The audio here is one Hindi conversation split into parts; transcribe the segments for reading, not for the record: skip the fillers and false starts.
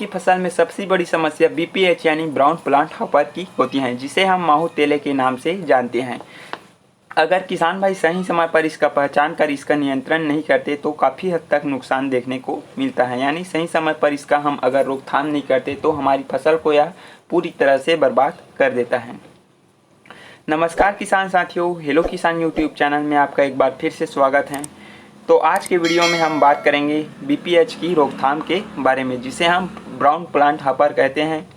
की फसल में सबसे बड़ी समस्या बीपीएच यानी ब्राउन प्लांट हॉपर की होती है, जिसे हम माहू तेले के नाम से जानते हैं। अगर किसान भाई सही समय पर इसका पहचान कर इसका नियंत्रण नहीं करते तो काफ़ी हद तक नुकसान देखने को मिलता है। यानी सही समय पर इसका हम अगर रोकथाम नहीं करते तो हमारी फसल को यह पूरी तरह से बर्बाद कर देता है। नमस्कार किसान साथियों, हेलो किसान यूट्यूब चैनल में आपका एक बार फिर से स्वागत है। तो आज के वीडियो में हम बात करेंगे बीपीएच की रोकथाम के बारे में, जिसे हम ब्राउन प्लांट हॉपर कहते हैं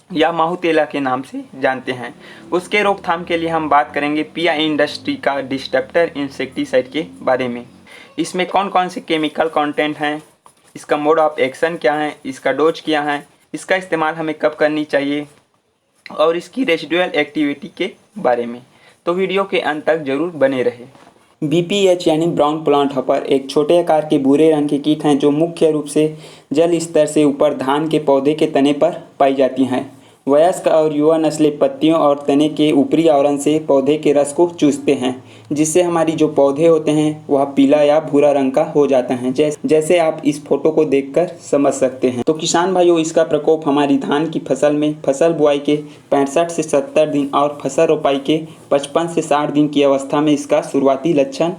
या माहू तेला के नाम से जानते हैं। उसके रोकथाम के लिए हम बात करेंगे पीआई इंडस्ट्री का डिस्ट्रप्टर इंसेक्टिसाइड के बारे में। इसमें कौन कौन से केमिकल कंटेंट हैं, इसका मोड ऑफ एक्शन क्या है, इसका डोज क्या है, इसका इस्तेमाल हमें कब करनी चाहिए और इसकी रेसिडुअल एक्टिविटी के बारे में। तो वीडियो के अंत तक जरूर बने रहे। बीपीएच यानी ब्राउन प्लांट हॉपर एक छोटे आकार के भूरे रंग के कीट हैं जो मुख्य रूप से जल स्तर से ऊपर धान के पौधे के तने पर पाई जाती हैं। वयस्क और युवा नस्लें पत्तियों और तने के ऊपरी आवरण से पौधे के रस को चूसते हैं, जिससे हमारी जो पौधे होते हैं वह पीला या भूरा रंग का हो जाता है, जैसे आप इस फोटो को देखकर समझ सकते हैं। तो किसान भाइयों, इसका प्रकोप हमारी धान की फसल में फसल बुआई के 65 से 70 दिन और फसल रोपाई के 55 से 60 दिन की अवस्था में इसका शुरुआती लक्षण,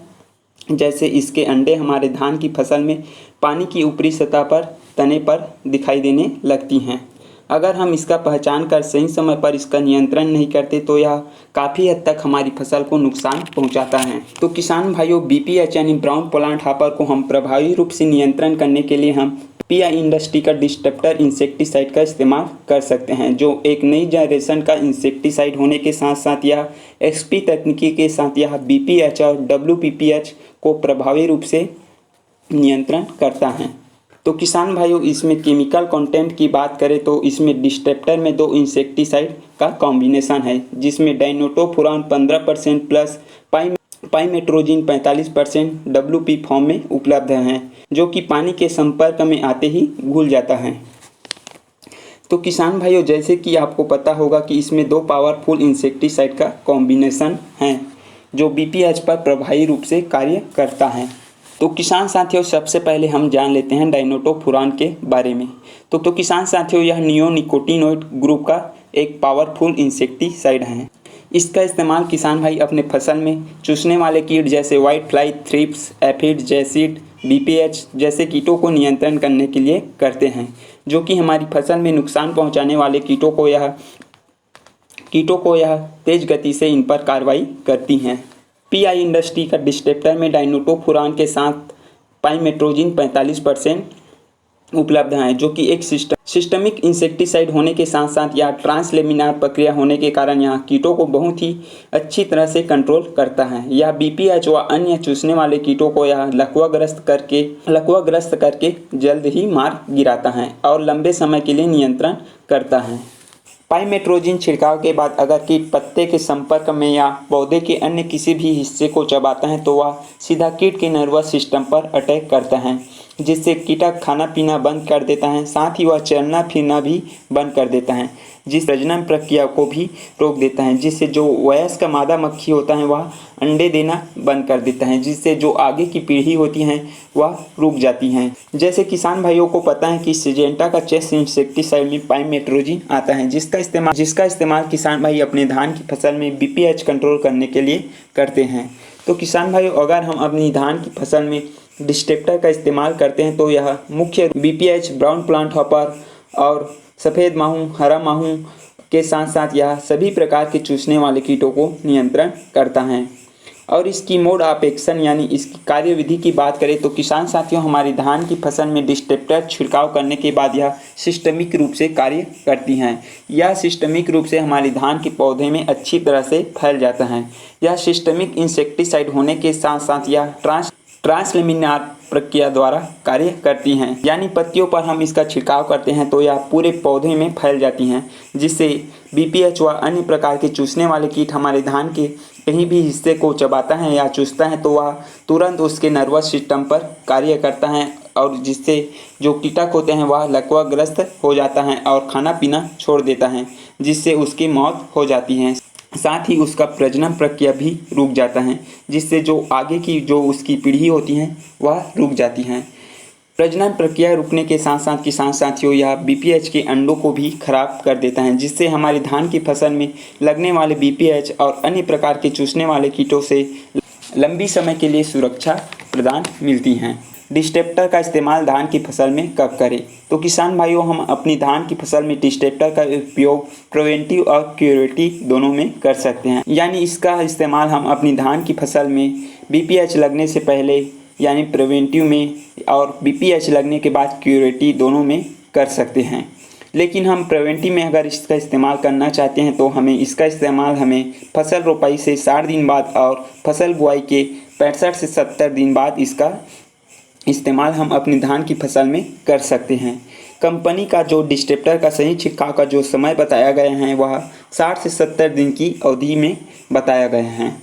जैसे इसके अंडे हमारे धान की फसल में पानी की ऊपरी सतह पर तने पर दिखाई देने लगती हैं। अगर हम इसका पहचान कर सही समय पर इसका नियंत्रण नहीं करते तो यह काफ़ी हद तक हमारी फसल को नुकसान पहुंचाता है। तो किसान भाइयों, बीपीएच यानी ब्राउन प्लांट हॉपर को हम प्रभावी रूप से नियंत्रण करने के लिए हम पीआई इंडस्ट्री का डिस्ट्रप्टर इंसेक्टिसाइड का इस्तेमाल कर सकते हैं, जो एक नई जनरेशन का इंसेक्टिसाइड होने के साथ साथ यह एक्सपी तकनीकी के साथ यह बीपीएच और डब्ल्यूपीपीएच को प्रभावी रूप से नियंत्रण करता है। तो किसान भाइयों, इसमें केमिकल कंटेंट की बात करें तो इसमें डिस्ट्रप्टर में 2 इंसेक्टिसाइड का कॉम्बिनेशन है, जिसमें डाइनोटोफुरान 15% प्लस पाइमेट्रोजिन 45% डब्ल्यूपी फॉर्म में उपलब्ध हैं, जो कि पानी के संपर्क में आते ही घुल जाता है। तो किसान भाइयों, जैसे कि आपको पता होगा कि इसमें 2 पावरफुल इंसेक्टिसाइड का कॉम्बिनेशन है जो बीपीएच पर प्रभावी रूप से कार्य करता है। तो किसान साथियों, सबसे पहले हम जान लेते हैं डाइनोटोफुरान के बारे में। तो किसान साथियों, यह नियोनिकोटिनोइड ग्रुप का एक पावरफुल इंसेक्टिसाइड है। इसका इस्तेमाल किसान भाई अपने फसल में चूसने वाले कीट जैसे white fly, thrips, aphid, jassid, BPH जैसे कीटों को नियंत्रण करने के लिए करते हैं, जो कि हमारी फसल में नुकसान पहुँचाने वाले कीटों को यह तेज गति से इन पर कार्रवाई करती हैं। पीआई इंडस्ट्री का डिस्ट्रप्टर में डाइनोटोफुरान के साथ पाइमेट्रोजिन 45% उपलब्ध हैं, जो कि एक सिस्टमिक इंसेक्टिसाइड होने के साथ साथ यह ट्रांसलेमिनार प्रक्रिया होने के कारण यह कीटों को बहुत ही अच्छी तरह से कंट्रोल करता है। यह बीपीएच व अन्य चूसने वाले कीटों को यह लकवाग्रस्त करके जल्द ही मार गिराता है और लंबे समय के लिए नियंत्रण करता है। पाइमेट्रोजिन छिड़काव के बाद अगर कीट पत्ते के संपर्क में या पौधे के अन्य किसी भी हिस्से को चबाता है तो वह सीधा कीट के नर्वस सिस्टम पर अटैक करता है, जिससे कीटक खाना पीना बंद कर देता है। साथ ही वह चलना फिरना भी बंद कर देता है, जिस प्रजनन प्रक्रिया को भी रोक देता है, जिससे जो वयस्क मादा मक्खी होता है वह अंडे देना बंद कर देता है, जिससे जो आगे की पीढ़ी होती हैं वह रुक जाती हैं। जैसे किसान भाइयों को पता है कि सिजेंटा का चेस्ट इंसेक्टिसाइड में पाइमेट्रोजिन आता है, जिसका इस्तेमाल किसान भाई अपने धान की फसल में बीपीएच कंट्रोल करने के लिए करते हैं। तो किसान भाइयों, अगर हम अपनी धान की फसल में डिस्ट्रप्टर का इस्तेमाल करते हैं तो यह मुख्य बीपीएच, ब्राउन प्लांट हॉपर और सफ़ेद माहू, हरा माहू के साथ साथ यह सभी प्रकार के चूसने वाले कीटों को नियंत्रण करता है। और इसकी मोड ऑफ एक्शन यानी इसकी कार्यविधि की बात करें तो किसान साथियों, हमारी धान की फसल में डिस्ट्रप्टर छिड़काव करने के बाद यह सिस्टमिक रूप से कार्य करती हैं। यह सिस्टमिक रूप से हमारी धान के पौधे में अच्छी तरह से फैल जाता है। यह सिस्टमिक इंसेक्टिसाइड होने के साथ साथ यह ट्रांसलेमिनार प्रक्रिया द्वारा कार्य करती हैं, यानी पत्तियों पर हम इसका छिड़काव करते हैं तो यह पूरे पौधे में फैल जाती हैं, जिससे बीपीएच व अन्य प्रकार के चूसने वाले कीट हमारे धान के कहीं भी हिस्से को चबाता है या चूसता है तो वह तुरंत उसके नर्वस सिस्टम पर कार्य करता है और जिससे जो कीटक होते हैं वह लकवाग्रस्त हो जाता है और खाना पीना छोड़ देता है, जिससे उसकी मौत हो जाती है। साथ ही उसका प्रजनन प्रक्रिया भी रुक जाता है, जिससे जो आगे की जो उसकी पीढ़ी होती हैं वह रुक जाती हैं। प्रजनन प्रक्रिया रुकने के साथ साथ किसान साथियों यह बीपीएच के अंडों को भी खराब कर देता है, जिससे हमारी धान की फसल में लगने वाले बीपीएच और अन्य प्रकार के चूसने वाले कीटों से लंबी समय के लिए सुरक्षा प्रदान मिलती है। डिस्टेप्टर का इस्तेमाल धान की फसल में कब करें? तो किसान भाइयों, हम अपनी धान की फसल में डिस्टेप्टर का उपयोग प्रिवेंटिव और क्यूरेटिव दोनों में कर सकते हैं। यानी इसका इस्तेमाल हम अपनी धान की फसल में बीपीएच लगने से पहले यानी प्रिवेंटिव में और बीपीएच लगने के बाद क्यूरेटिव दोनों में कर सकते हैं। लेकिन हम प्रिवेंटिव में अगर इसका इस्तेमाल करना चाहते हैं तो हमें इसका इस्तेमाल फसल रोपाई से 60 दिन बाद और फसल बुआई के 65 से 70 दिन बाद इसका इस्तेमाल हम अपनी धान की फसल में कर सकते हैं। कंपनी का जो डिस्टेप्टर का सही छिड़काव का जो समय बताया गया है वह 60 से 70 दिन की अवधि में बताया गया है।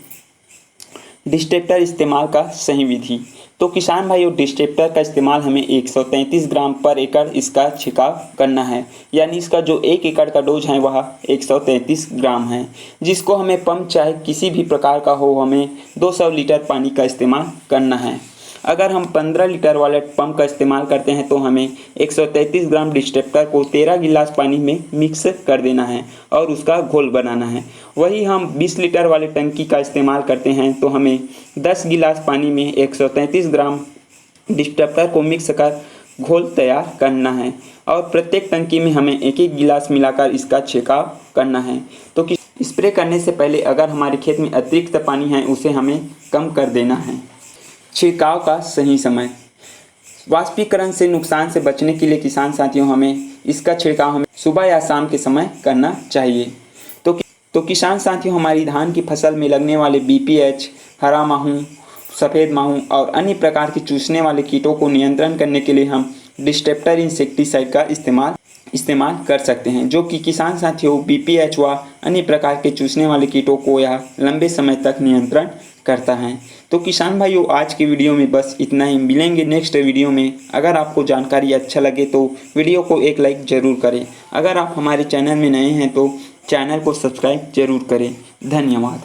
डिस्टेप्टर इस्तेमाल का सही विधि। तो किसान भाइयों, डिस्टेप्टर का इस्तेमाल हमें 133 ग्राम पर एकड़ इसका छिड़काव करना है। यानी इसका जो 1 एकड़ का डोज है वह 133 ग्राम है, जिसको हमें पंप चाहे किसी भी प्रकार का हो हमें 200 लीटर पानी का इस्तेमाल करना है। अगर हम 15 लीटर वाले पंप का इस्तेमाल करते हैं तो हमें 133 ग्राम डिस्टेप्टर को 13 गिलास पानी में मिक्स कर देना है और उसका घोल बनाना है। वही हम 20 लीटर वाले टंकी का इस्तेमाल करते हैं तो हमें 10 गिलास पानी में 133 ग्राम डिस्टेप्टर को मिक्स कर घोल तैयार करना है और प्रत्येक टंकी में हमें 1-1 गिलास मिलाकर इसका छिड़काव करना है। तो स्प्रे करने से पहले अगर हमारे खेत में अतिरिक्त पानी है उसे हमें कम कर देना है। छिड़काव का सही समय। वाष्पीकरण से नुकसान से बचने के लिए किसान साथियों हमें इसका छिड़काव हमें सुबह या शाम के समय करना चाहिए। तो किसान साथियों, हमारी धान की फसल में लगने वाले बीपीएच, हरा माहू, सफ़ेद माहू और अन्य प्रकार के चूसने वाले कीटों को नियंत्रण करने के लिए हम डिस्टेप्टर इंसेक्टिसाइड का इस्तेमाल कर सकते हैं, जो कि किसान साथियों बीपीएच व अन्य प्रकार के चूसने वाले कीटों को यह लंबे समय तक नियंत्रण करता है। तो किसान भाइयों, आज की वीडियो में बस इतना ही। मिलेंगे नेक्स्ट वीडियो में। अगर आपको जानकारी अच्छा लगे तो वीडियो को एक लाइक ज़रूर करें। अगर आप हमारे चैनल में नए हैं तो चैनल को सब्सक्राइब ज़रूर करें। धन्यवाद।